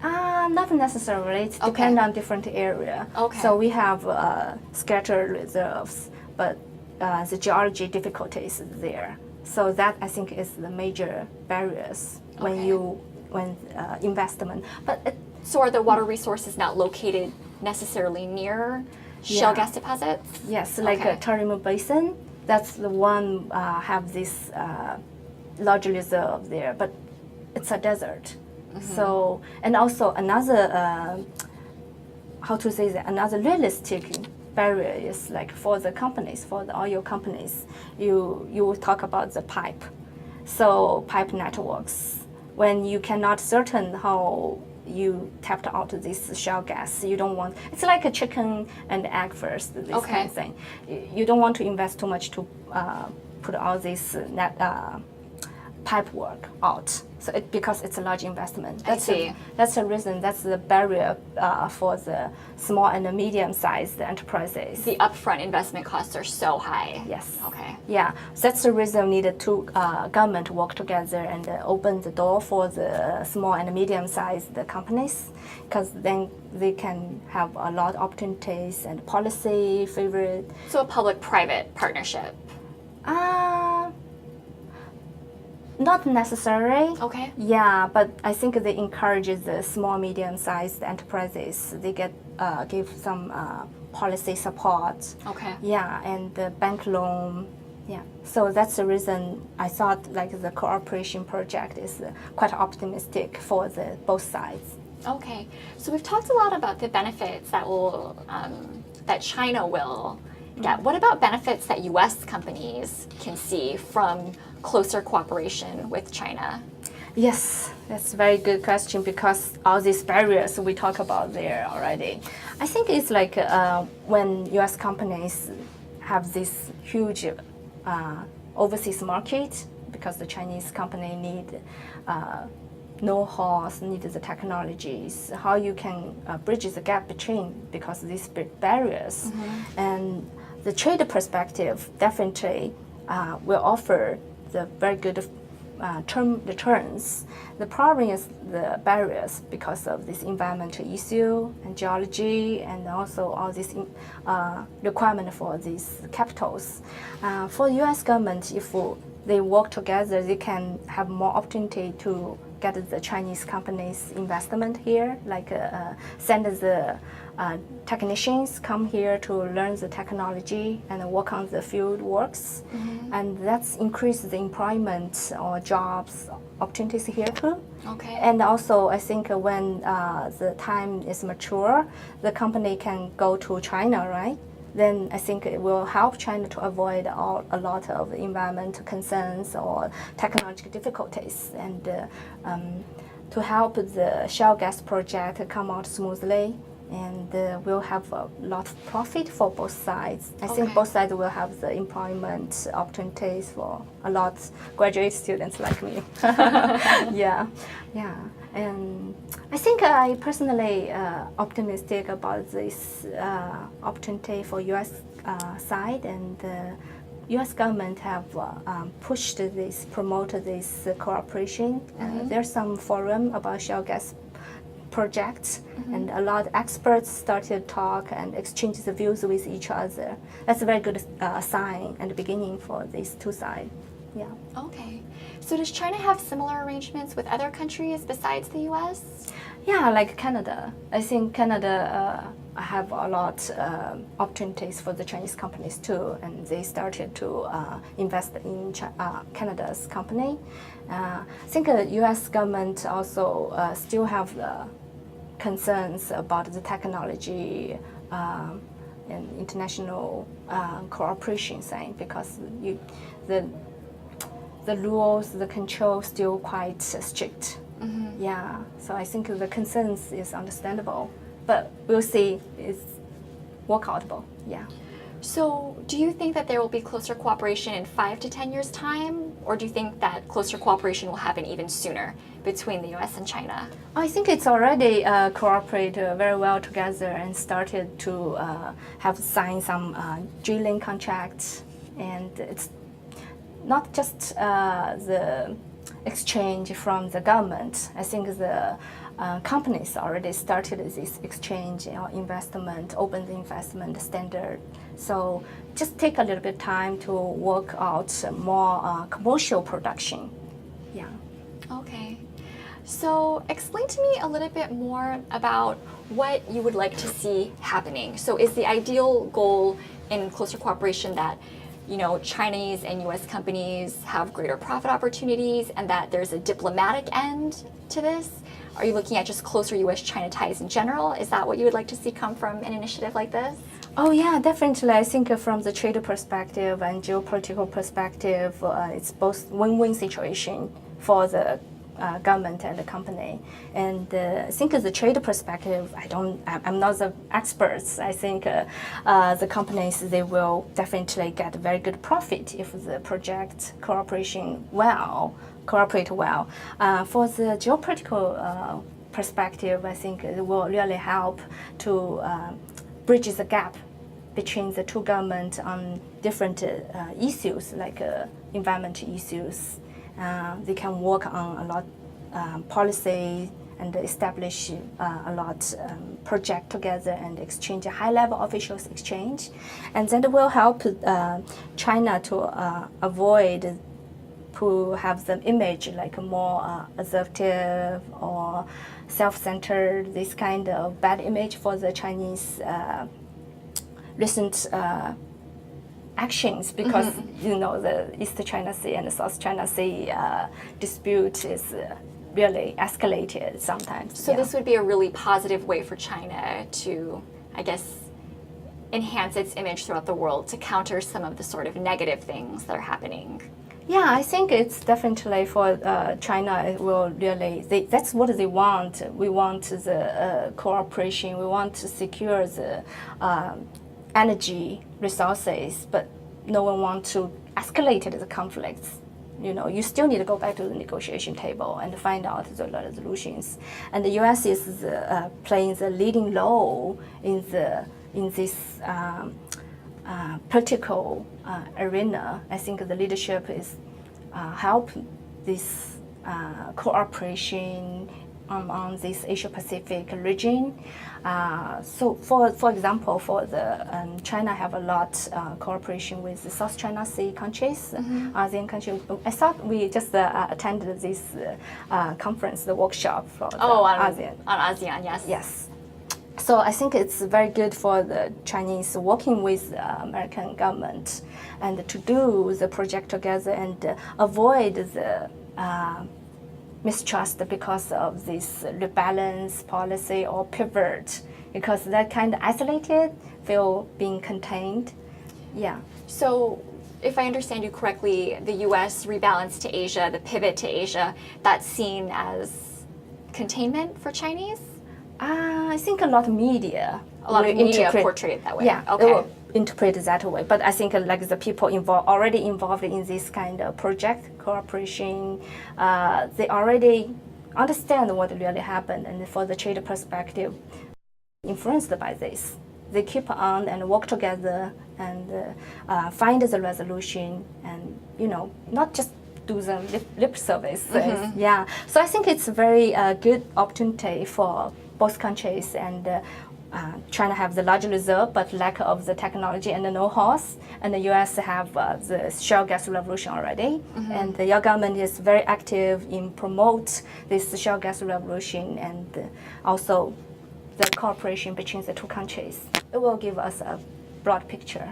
[SPEAKER 2] Not necessarily. It depends on different area.
[SPEAKER 1] Okay.
[SPEAKER 2] So we have scattered reserves, but the geology difficulties is there. So that I think is the major barriers when investment. But
[SPEAKER 1] So are the water resources not located necessarily near shale
[SPEAKER 2] Yeah.
[SPEAKER 1] gas deposits?
[SPEAKER 2] yes, like
[SPEAKER 1] Okay.
[SPEAKER 2] a Tarim Basin, that's the one have this large reserve there, but it's a desert. So, and also another, how to say that, another realistic barrier is like for the companies, for the oil companies, you will talk about the pipe. So pipe networks, when you cannot certain how you tapped out this shale gas, you don't want, it's like a chicken and egg first, this kind of thing. You don't want to invest too much to put all this pipe work out. So because it's a large investment.
[SPEAKER 1] I see.
[SPEAKER 2] That's the reason, that's the barrier for the small and the medium-sized enterprises.
[SPEAKER 1] The upfront investment costs are so high.
[SPEAKER 2] Yes.
[SPEAKER 1] Okay.
[SPEAKER 2] Yeah, so that's the reason we needed to government work together and open the door for the small and medium-sized companies, because then they can have a lot of opportunities and policy favorite.
[SPEAKER 1] So a public-private partnership.
[SPEAKER 2] Not necessarily.
[SPEAKER 1] Okay.
[SPEAKER 2] Yeah, but I think they encourage the small, medium-sized enterprises. They get give some policy support.
[SPEAKER 1] Okay.
[SPEAKER 2] Yeah, and the bank loan. Yeah, so that's the reason I thought like the cooperation project is quite optimistic for the both sides.
[SPEAKER 1] Okay. So we've talked a lot about the benefits that will that China will get. What about benefits that U.S. companies can see from closer cooperation with China?
[SPEAKER 2] Yes, that's a very good question because all these barriers we talk about there already. I think it's like when U.S. companies have this huge overseas market because the Chinese company need know-how, need the technologies, how you can bridge the gap between because these big barriers. And the trade perspective definitely will offer the very good term returns. The problem is the barriers because of this environmental issue and geology and also all this requirement for these capitals. For the U.S. government, if they work together, they can have more opportunity to get the Chinese companies investment here, like send the technicians come here to learn the technology and work on the field works, and that's increase the employment or jobs opportunities here too.
[SPEAKER 1] Okay.
[SPEAKER 2] And also, I think when the time is mature, the company can go to China, right? Then I think it will help China to avoid a lot of environmental concerns or technological difficulties, and to help the shale gas project come out smoothly. And we'll have a lot of profit for both sides. I think both sides will have the employment opportunities for a lot of graduate students like me. Yeah. And I think I personally optimistic about this opportunity for U.S. Side, and U.S. government have pushed this, promoted this cooperation. There's some forum about shale gas projects, and a lot of experts started to talk and exchange the views with each other. That's a very good sign and beginning for these two sides. Yeah.
[SPEAKER 1] Okay. So does China have similar arrangements with other countries besides the U.S.?
[SPEAKER 2] Yeah, like Canada. I think Canada have a lot opportunities for the Chinese companies too, and they started to invest in Canada's company. I think the U.S. government also still have the concerns about the technology and international cooperation thing, because the rules, the control still quite strict. Yeah, so I think the concerns is understandable, but we'll see it's workoutable. Yeah.
[SPEAKER 1] So do you think that there will be closer cooperation in 5 to 10 years' time, or do you think that closer cooperation will happen even sooner between the U.S. and China?
[SPEAKER 2] I think it's already cooperate very well together and started to have signed some drilling contracts, and it's not just the exchange from the government. I think the companies already started this exchange or investment, open the investment standard. So just take a little bit time to work out more commercial production. Yeah.
[SPEAKER 1] Okay. So explain to me a little bit more about what you would like to see happening. So is the ideal goal in closer cooperation that Chinese and U.S. companies have greater profit opportunities and that there's a diplomatic end to this? Are you looking at just closer U.S.-China ties in general? Is that what you would like to see come from an initiative like this?
[SPEAKER 2] Oh yeah, definitely. I think from the trade perspective and geopolitical perspective, it's both win-win situation for the government and the company. And I think the trade perspective, I'm not the experts. I think the companies, they will definitely get very good profit if the project cooperate well. For the geopolitical perspective, I think it will really help to bridge the gap between the two governments on different issues like environmental issues. They can work on a lot policy and establish a lot project together and exchange a high-level officials exchange, and that will help China to avoid to have the image like more assertive or self-centered, this kind of bad image for the Chinese recent actions, because the East China Sea and the South China Sea dispute is really escalated sometimes.
[SPEAKER 1] So this would be a really positive way for China to, I guess, enhance its image throughout the world to counter some of the sort of negative things that are happening.
[SPEAKER 2] Yeah, I think it's definitely for China. It will really, that's what they want. We want the cooperation. We want to secure the energy resources, but no one wants to escalate the conflicts. You still need to go back to the negotiation table and find out the resolutions. And the U.S. is playing the leading role in this political arena. I think the leadership is help this cooperation on this Asia-Pacific region. So, for example, for the China have a lot cooperation with the South China Sea countries, ASEAN countries. I thought we just attended this conference, the workshop for ASEAN.
[SPEAKER 1] On ASEAN, yes.
[SPEAKER 2] Yes. So I think it's very good for the Chinese working with the American government and to do the project together and avoid the mistrust because of this rebalance policy or pivot, because that kind of isolated feel being contained. Yeah.
[SPEAKER 1] So if I understand you correctly, the U.S. rebalance to Asia, the pivot to Asia, that's seen as containment for Chinese?
[SPEAKER 2] I think a lot of media.
[SPEAKER 1] A lot of media portray it that way.
[SPEAKER 2] Yeah,
[SPEAKER 1] okay.
[SPEAKER 2] They will interpret it that way. But I think like the people already involved in this kind of project cooperation, they already understand what really happened, and for the trade perspective, influenced by this, they keep on and work together and find the resolution, and not just do the lip service. Yeah. So I think it's a very good opportunity for both countries and China have the large reserve, but lack of the technology and the know-how, and the U.S. have the shale gas revolution already, and your government is very active in promote this shale gas revolution, and also the cooperation between the two countries. It will give us a broad picture.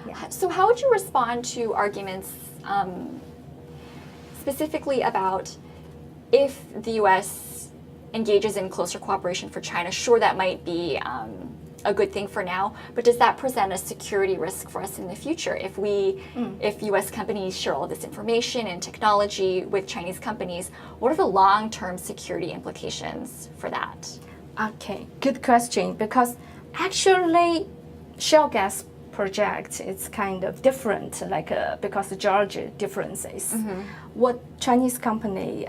[SPEAKER 2] Yeah.
[SPEAKER 1] So how would you respond to arguments specifically about if the U.S. engages in closer cooperation for China? Sure, that might be a good thing for now, but does that present a security risk for us in the future if U.S. companies share all this information and technology with Chinese companies? What are the long-term security implications for that?
[SPEAKER 2] Okay, good question, because actually shale gas project is kind of different, because the geology differences. What Chinese company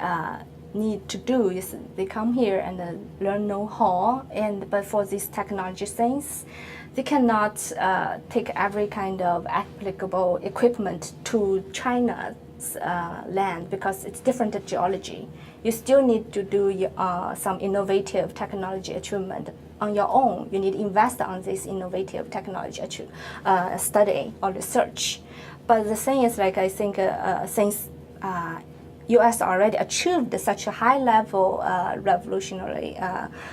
[SPEAKER 2] need to do is they come here and learn know-how, but for these technology things, they cannot take every kind of applicable equipment to China's land because it's different geology. You still need to do some innovative technology achievement on your own. You need to invest on this innovative technology study or research. But the thing is, I think since U.S. already achieved such a high level revolutionary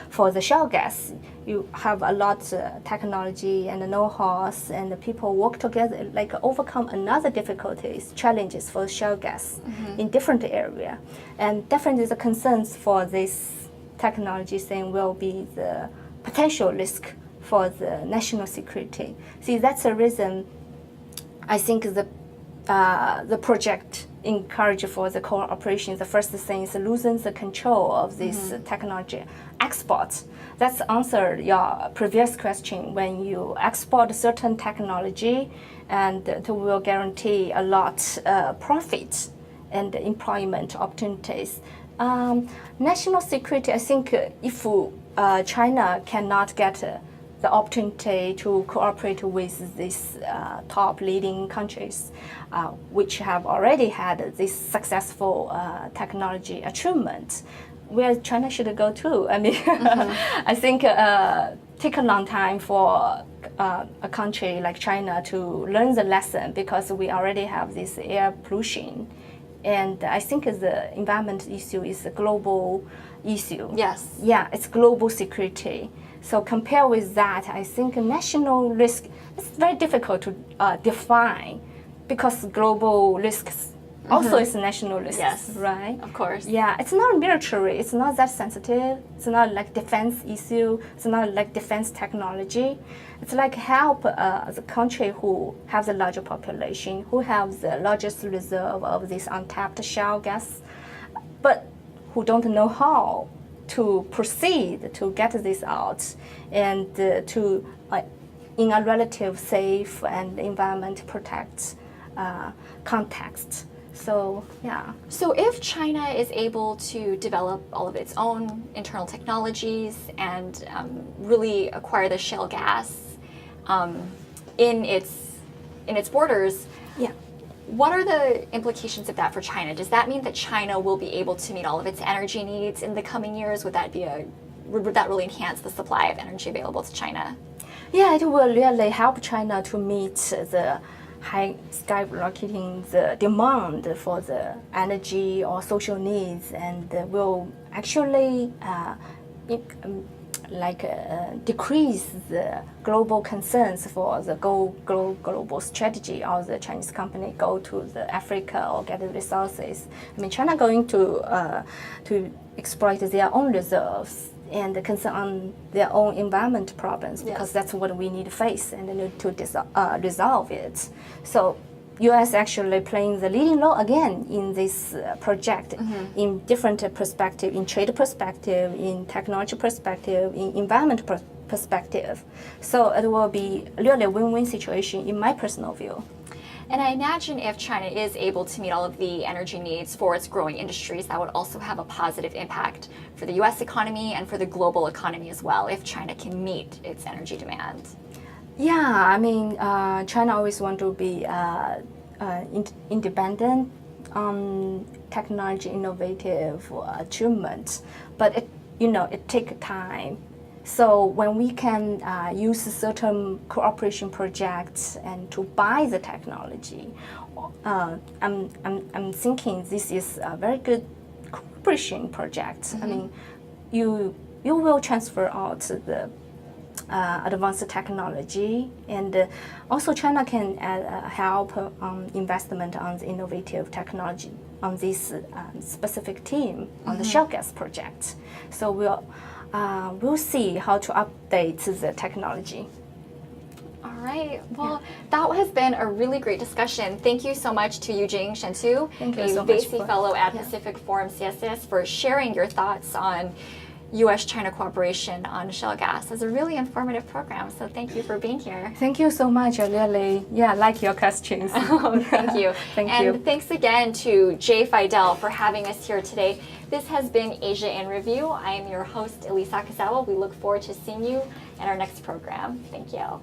[SPEAKER 2] for the shale gas. You have a lot of technology and know-how, and the people work together, overcome another difficulties, challenges for shale gas in different area. And definitely the concerns for this technology thing will be the potential risk for the national security. See, that's the reason I think the project encourage for the cooperation. The first thing is losing the control of this technology export. That's answered your previous question. When you export certain technology, and it will guarantee a lot profit and employment opportunities. National security, I think if China cannot get the opportunity to cooperate with these top leading countries, which have already had this successful technology achievement, where China should go to. I mean, I think take a long time for a country like China to learn the lesson, because we already have this air pollution. And I think the environment issue is a global issue.
[SPEAKER 1] Yes.
[SPEAKER 2] Yeah, it's global security. So compare with that, I think national risk is very difficult to define, because global risks also is national risks,
[SPEAKER 1] yes,
[SPEAKER 2] right?
[SPEAKER 1] Of course.
[SPEAKER 2] Yeah, it's not military, it's not that sensitive, it's not like defense issue, it's not like defense technology. It's like help the country who have the larger population, who have the largest reserve of this untapped shale gas, but who don't know how to proceed to get this out and to in a relative safe and environment protect context. So yeah.
[SPEAKER 1] So if China is able to develop all of its own internal technologies and really acquire the shale gas in its borders,
[SPEAKER 2] yeah.
[SPEAKER 1] What are the implications of that for China? Does that mean that China will be able to meet all of its energy needs in the coming years? Would that really enhance the supply of energy available to China?
[SPEAKER 2] Yeah, it will really help China to meet the high skyrocketing the demand for the energy or social needs, and will actually decrease the global concerns for the global strategy of the Chinese company go to the Africa or get the resources. I mean, China going to exploit their own reserves and concern on their own environment problems, because that's what we need to face and need to resolve it. So U.S. actually playing the leading role again in this project in different perspective, in trade perspective, in technology perspective, in environment perspective. So it will be really a win-win situation in my personal view.
[SPEAKER 1] And I imagine if China is able to meet all of the energy needs for its growing industries, that would also have a positive impact for the U.S. economy and for the global economy as well, if China can meet its energy demand.
[SPEAKER 2] Yeah, I mean, China always want to be independent on technology innovative achievement, but it takes time. So when we can use certain cooperation projects and to buy the technology, I'm thinking this is a very good cooperation project. I mean, you will transfer out the advanced technology, and also China can help investment on the innovative technology on this specific team on the shale gas project. So we'll see how to update the technology.
[SPEAKER 1] All right. Well, that has been a really great discussion. Thank you so much to Yujing Shentu,
[SPEAKER 2] Thank you
[SPEAKER 1] a
[SPEAKER 2] so much
[SPEAKER 1] Vassey
[SPEAKER 2] for-
[SPEAKER 1] Fellow at Pacific Forum CSIS, for sharing your thoughts on U.S. China cooperation on shale gas. It's a really informative program, so thank you for being here.
[SPEAKER 2] Thank you so much. I really like your questions.
[SPEAKER 1] Oh, thank you.
[SPEAKER 2] Thank
[SPEAKER 1] and
[SPEAKER 2] you.
[SPEAKER 1] Thanks again to Jay Fidel for having us here today. This has been Asia in Review. I am your host, Ellise Akazawa. We look forward to seeing you in our next program. Thank you.